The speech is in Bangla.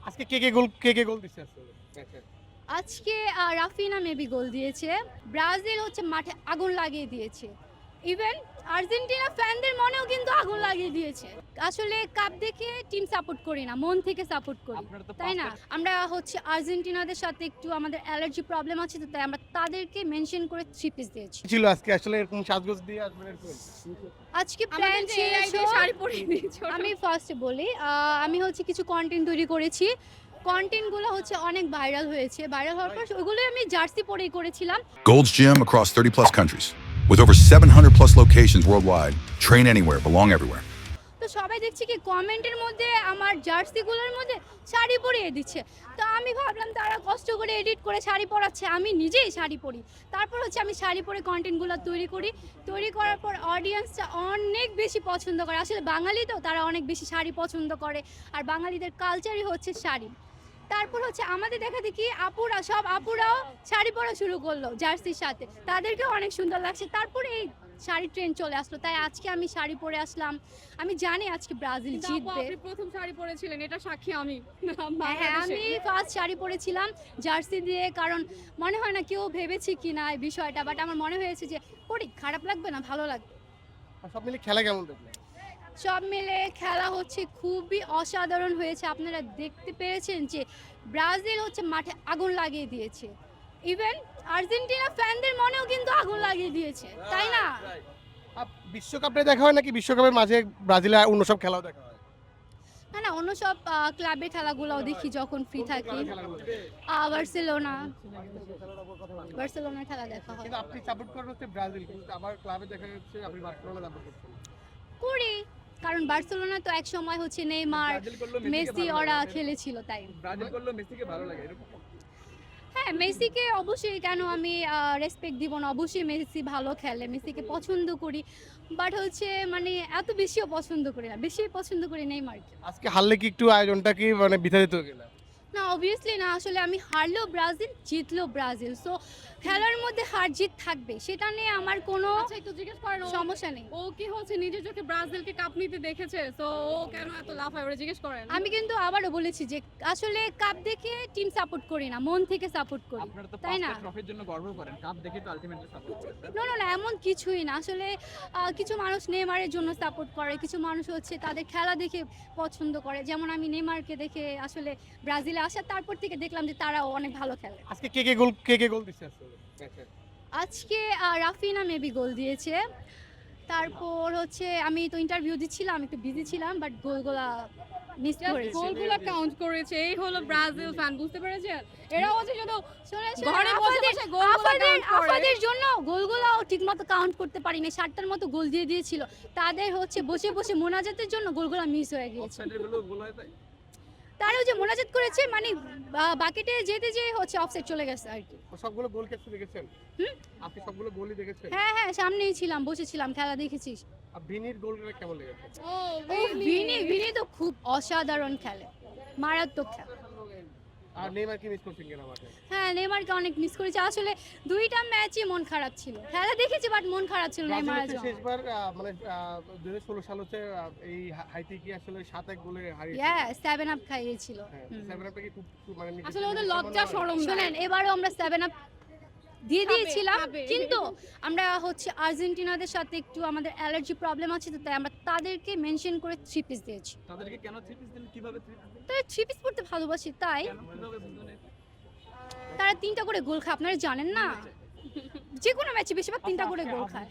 আজকে কে গোল দিচ্ছে আসলে ম্যাচে? আজকে রাফিনা মেবি গোল দিয়েছে। ব্রাজিল হচ্ছে মাঠে আগুন লাগিয়ে দিয়েছে। ইভেন আর্জেন্টিনা ফ্যানদের মনেও কিন্তু আগুন লাগিয়ে দিয়েছে। আসলে কাপ দেখে টিম সাপোর্ট করি না, মন থেকে সাপোর্ট করি। আপনারা তো তাই না? পাঁচটা আমরা হচ্ছে আর্জেন্টিনাদের সাথে একটু আমাদের অ্যালার্জি প্রবলেম আছে, তো তাই আমরা তাদেরকে মেনশন করে 3 পিস দিয়েছি। ছিল আজকে আসলে এরকম সাজগোজ দিয়ে আসবেন এরকম? আজকে প্ল্যান ছিল শাড়ি পরে দিয়েছো। আমি ফার্স্টে বলি, আমি হচ্ছে কিছু কন্টেন্ট তৈরি করেছি। কন্টেন্টগুলো হচ্ছে অনেক ভাইরাল হয়েছে। ভাইরাল হওয়ার পর ওগুলোই আমি জার্সি পরেই করেছিলাম। Gold's Gym across 30 plus countries. With over 700 plus locations worldwide, train anywhere, belong everywhere. তো সবাই দেখছি কি কমেন্টের মধ্যে আমার জার্সিগুলোর মধ্যে শাড়ি পরিয়ে দিচ্ছে। তো আমি ভাবলাম তারা কষ্ট করে এডিট করে শাড়ি পরাচ্ছে, আমি নিজেই শাড়ি পরি। তারপর হচ্ছে আমি শাড়ি পরে কন্টেন্টগুলো তৈরি করি। তৈরি করার পর অডিয়েন্সটা অনেক বেশি পছন্দ করে। আসলে বাঙালি তো, তারা অনেক বেশি শাড়ি পছন্দ করে। আর বাঙালিদের কালচারই হচ্ছে শাড়ি। তারপর হচ্ছে আমাদের দেখা দেখি সব আপুরাও শাড়ি পরা শুরু করলো জার্সির সাথে, তাদেরকেও অনেক সুন্দর লাগছে। তারপরে এই শাড়ি ট্রেন্ড চলে আসলো, তাই আজকে আমি শাড়ি পরে আসলাম। আমি জানি আজকে ব্রাজিল জিতবে। আপনি প্রথম শাড়ি পরেছিলেন, এটা সাক্ষী আমি। হ্যাঁ, আমি ফার্স্ট শাড়ি পরেছিলাম জার্সি দিয়ে, কারণ মনে হয় না কেউ ভেবেছে কি না এই বিষয়টা, বাট আমার মনে হয়েছে যে পরি, খারাপ লাগবে না, ভালো লাগবে। আর সব মিলে খেলা কেমন দেখলেন? সব মিলে খেলা হচ্ছে খুবই অসাধারণ হয়েছে। আপনারা দেখতে পেরেছেন যে ব্রাজিল হচ্ছে মাঠে আগুন লাগিয়ে দিয়েছে। ইভেন আর্জেন্টিনা ফ্যানদের মনেও কিন্তু আগুন লাগিয়ে দিয়েছে, তাই না? বিশ্বকাপে দেখা হয় নাকি বিশ্বকাপের মাঝে ব্রাজিলে অন্য সব খেলাও দেখা হয়? না না, অন্য সব ক্লাবের খেলাগুলোও দেখি যখন ফ্রি থাকি। বার্সেলোনার খেলা দেখা হয়। কিন্তু আপনি সাপোর্ট করেন হচ্ছে ব্রাজিল, কিন্তু আবার ক্লাবে দেখা যাচ্ছে আপনি বার্সেলোনা সাপোর্ট করছেন। করি, কারণ বার্সেলোনা তো এক সময় হচ্ছে নেইমার, মেসি ওরা খেলেছিল, তাই। ব্রাজিল করলো মেসিকে ভালো লাগে এরকম। হ্যাঁ, মেসিকে অবশ্যই, কেন আমি রেসপেক্ট দিব না? অবশ্যই মেসি ভালো খেলে, মেসিকে পছন্দ করি। বাট হচ্ছে মানে এত বেশিও পছন্দ করি না, বেশি পছন্দ করি নেইমারকে। আজকে হারলে কি একটু আয়োজনটা কি মানে বৃথা যেত কিনা? না, অবভিয়াসলি না। আসলে আমি হারলেও ব্রাজিল, জিতলেও ব্রাজিল, সো খেলার মধ্যে হার জিত থাকবে, সেটা নিয়ে আমার কোনো আচ্ছা, একটু জিজ্ঞেস করেন, সমস্যা নেই। ও কি হচ্ছে নিজের চোখে ব্রাজিলকে কাপ নিতে দেখেছে, তো ও কেন এত লাফায়, ওরা জিজ্ঞেস করেন। আমি কিন্তু আবারও বলেছি যে আসলে কাপ দেখে টিম সাপোর্ট করি না, মন থেকে সাপোর্ট করি। আপনারা তো তাই না? পাঁচটা ট্রফির জন্য গর্ব করেন, কাপ দেখে তো আলটিমেটলি সাপোর্ট করেন। না না না, এমন কিছুই না। আসলে কিছু মানুষ নেইমারের জন্য সাপোর্ট করে, কিছু মানুষ হচ্ছে তাদের খেলা দেখে পছন্দ করে। যেমন আমি নেইমারকে দেখে আসলে ব্রাজিলে আসা, তারপর থেকে দেখলাম যে তারাও অনেক ভালো খেলে। আজকে কে গোল দিচ্ছে আসলে ম্যাচে? আজকে রাফিনা মেবি গোল দিয়েছে। তারপর হচ্ছে আমি তো ইন্টারভিউ দিচ্ছিলাম, একটু বিজি ছিলাম, বাট গোলগুলা মিস করেছি। গোলগুলো কাউন্ট করেছে, এই হলো ব্রাজিল ফ্যান, বুঝতে পেরেছেন? এরা হচ্ছে শুধু ঘরে বসে আফাদের বসে গোলগুলো count করে। আফাদের জন্য গোলগুলাও ঠিকমতো কাউন্ট করতে পারিনি। 7টার মতো গোল দিয়ে দিয়েছিল, তাদের হচ্ছে বসে বসে মোনাজাতের জন্য গোলগুলা মিস হয়ে গিয়েছে। অফসাইডের গুলো গোল হয় তাই। তারাও যে মোনাজাত করেছে, মানে বাকেটে যেতে যে হচ্ছে অফসাইড চলে গেছে আর কি। সবগুলো গোল কি দেখেছেন? হুম? আপনি সবগুলো গোলই দেখেছেন? হ্যাঁ হ্যাঁ, সামনেই ছিলাম, বসেছিলাম, খেলা দেখেছিস। আর ভিনির গোলটা কেমন লেগেছে? ও ভিনি তো খুব অসাধারণ খেলে, মারাত্মক খেলে। আর নেইমার কি মিস করছেন কিনা মাঠে? হ্যাঁ, নেইমারকে অনেক মিস করেছে। আসলে দুইটা ম্যাচই মন খারাপ ছিল, খেলা দেখেছি বাট মন খারাপ ছিল নেইমারের ব্রাজিল জন্য। শেষবার মানে 2016 সাল হচ্ছে এই হাইতি কি আসলে 7-1 গোলে হারিয়েছে। হ্যাঁ, 7 আপ খাইয়েছিল। হ্যাঁ, 7 আপটা কি খুব মানে নিজের আসলে ওদের জন্য লজ্জা সম্মান শরম নাই। শুনেন, এবারও আমরা 7 আপ দিয়ে দিয়েছিলাম, খাবে। কিন্তু আমরা হচ্ছে আর্জেন্টিনাদের সাথে একটু আমাদের অ্যালার্জি প্রবলেম আছে, তো তাই আমরা তাদেরকে মেনশন করে 3 পিস দিয়েছি। তাদেরকে কেন থ্রি পিস দিলেন, কিভাবে থ্রি পিস দিলেন, তো 3 পিস পড়তে ভালোবাসি, তাই কেন কিভাবে বুঝলেন? তারা 3টা করে গোল খায়, আপনারা জানেন না? যে কোনো ম্যাচে বেশিরভাগ 3টা করে গোল খায়।